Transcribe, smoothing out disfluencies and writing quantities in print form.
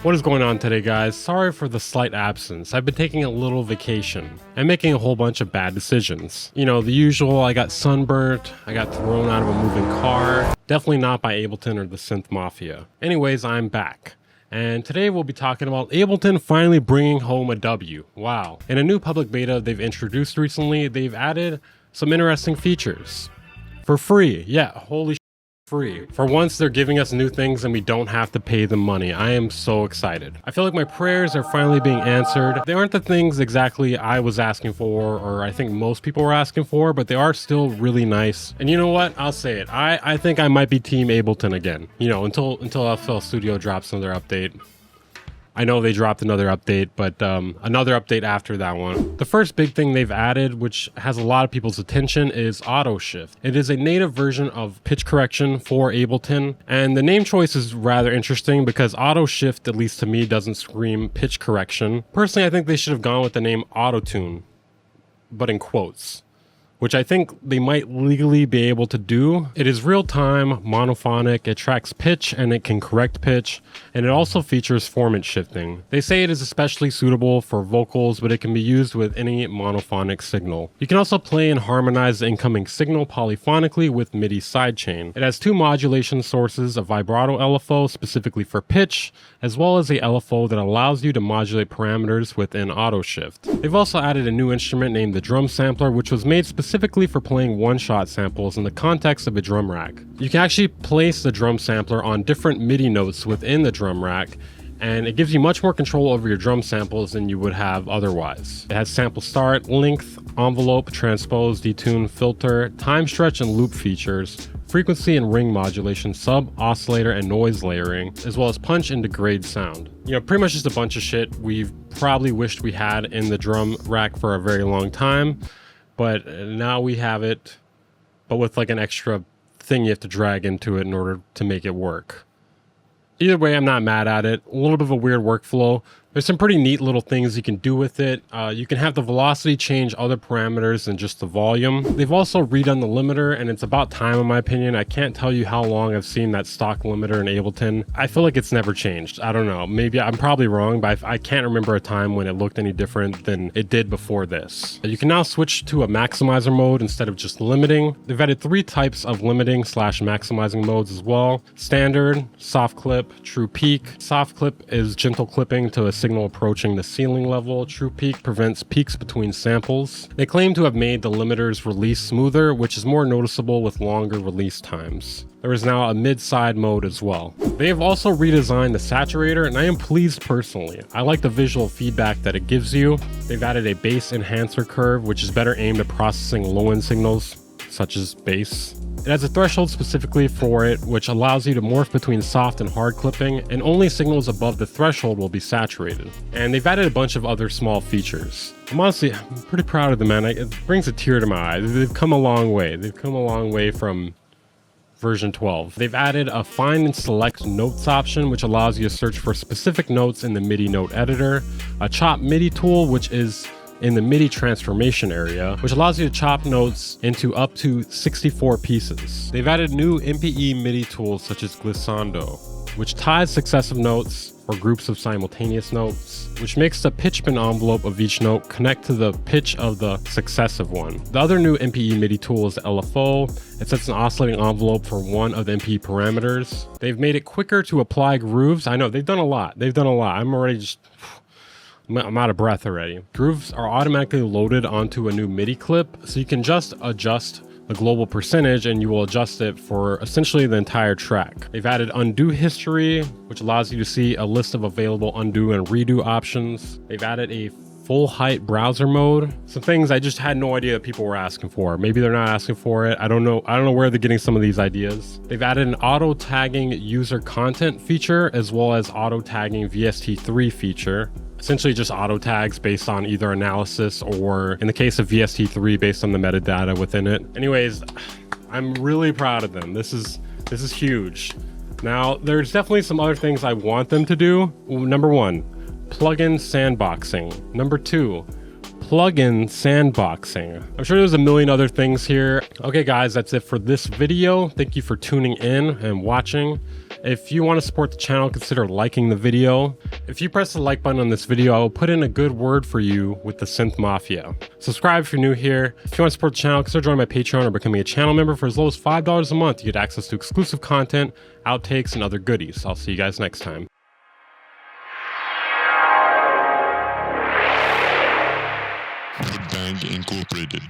What is going on today, guys? Sorry for the slight absence. I've been taking a little vacation and making a whole bunch of bad decisions. You know, the usual, I got sunburnt, I got thrown out of a moving car. Definitely not by Ableton or the Synth Mafia. Anyways, I'm back. And today we'll be talking about Ableton finally bringing home a W. Wow. In a new public beta they've introduced recently, they've added some interesting features. For free. Yeah, holy shit. Free. For once, they're giving us new things and we don't have to pay them money. I am so excited. I feel like my prayers are finally being answered. They aren't the things exactly I was asking for, or I think most people were asking for, but they are still really nice. And you know what? I'll say it. I think I might be Team Ableton again. You know, until FL Studio drops another update. I know they dropped another update, but another update after that one. The first big thing they've added, which has a lot of people's attention, is auto shift. It is a native version of pitch correction for Ableton, and the name choice is rather interesting because auto shift, at least to me, doesn't scream pitch correction. Personally, I think they should have gone with the name auto tune, but in quotes, which I think they might legally be able to do. It is real-time, monophonic, it tracks pitch and it can correct pitch, and it also features formant shifting. They say it is especially suitable for vocals, but it can be used with any monophonic signal. You can also play and harmonize the incoming signal polyphonically with MIDI sidechain. It has two modulation sources, a vibrato LFO specifically for pitch, as well as a LFO that allows you to modulate parameters within auto shift. They've also added a new instrument named the drum sampler, which was made specifically for playing one-shot samples in the context of a drum rack. You can actually place the drum sampler on different MIDI notes within the drum rack, and it gives you much more control over your drum samples than you would have otherwise. It has sample start, length, envelope, transpose, detune, filter, time stretch and loop features, frequency and ring modulation, sub, oscillator, and noise layering, as well as punch and degrade sound. You know, pretty much just a bunch of shit we've probably wished we had in the drum rack for a very long time. But now we have it, but with like an extra thing you have to drag into it in order to make it work. Either way, I'm not mad at it. A little bit of a weird workflow. There's some pretty neat little things you can do with it. You can have the velocity change other parameters than just the volume. They've also redone the limiter, and it's about time in my opinion. I can't tell you how long I've seen that stock limiter in Ableton. I feel like it's never changed. I don't know. Maybe I'm probably wrong, but I can't remember a time when it looked any different than it did before this. You can now switch to a maximizer mode instead of just limiting. They've added three types of limiting / maximizing modes as well. Standard, soft clip, true peak. Soft clip is gentle clipping to a signal approaching the ceiling level. True peak prevents peaks between samples. They claim to have made the limiter's release smoother, which is more noticeable with longer release times. There is now a mid-side mode as well. They have also redesigned the saturator, and I am pleased personally. I like the visual feedback that it gives you. They've added a bass enhancer curve, which is better aimed at processing low-end signals, such as bass. It has a threshold specifically for it, which allows you to morph between soft and hard clipping, and only signals above the threshold will be saturated. And they've added a bunch of other small features. I'm pretty proud of them, man. It brings a tear to my eye. They've come a long way. They've come a long way from version 12. They've added a find and select notes option, which allows you to search for specific notes in the MIDI note editor. A chop MIDI tool, which is in the MIDI transformation area, which allows you to chop notes into up to 64 pieces. They've added new MPE MIDI tools such as glissando, which ties successive notes or groups of simultaneous notes, which makes the pitch bend envelope of each note connect to the pitch of the successive one. The other new MPE MIDI tool is the LFO. It sets an oscillating envelope for one of the MPE parameters. They've made it quicker to apply grooves. I know, they've done a lot. I'm already just... I'm out of breath already. Grooves are automatically loaded onto a new MIDI clip, so you can just adjust the global percentage and you will adjust it for essentially the entire track. They've added undo history, which allows you to see a list of available undo and redo options. They've added a full height browser mode. Some things I just had no idea that people were asking for. Maybe they're not asking for it. I don't know where they're getting some of these ideas. They've added an auto tagging user content feature, as well as auto tagging VST3 feature. Essentially just auto tags based on either analysis or, in the case of VST3, based on the metadata within it. Anyways, I'm really proud of them. This is huge. Now, there's definitely some other things I want them to do. Number one, plugin sandboxing. Number two, plugin sandboxing. I'm sure there's a million other things here. Okay guys, that's it for this video. Thank you for tuning in and watching. If you want to support the channel, consider liking the video. If you press the like button on this video, I will put in a good word for you with the Synth Mafia. Subscribe if you're new here. If you want to support the channel, consider joining my Patreon or becoming a channel member for as low as $5 a month. You get access to exclusive content, outtakes, and other goodies. I'll see you guys next time. Redesigned Incorporated.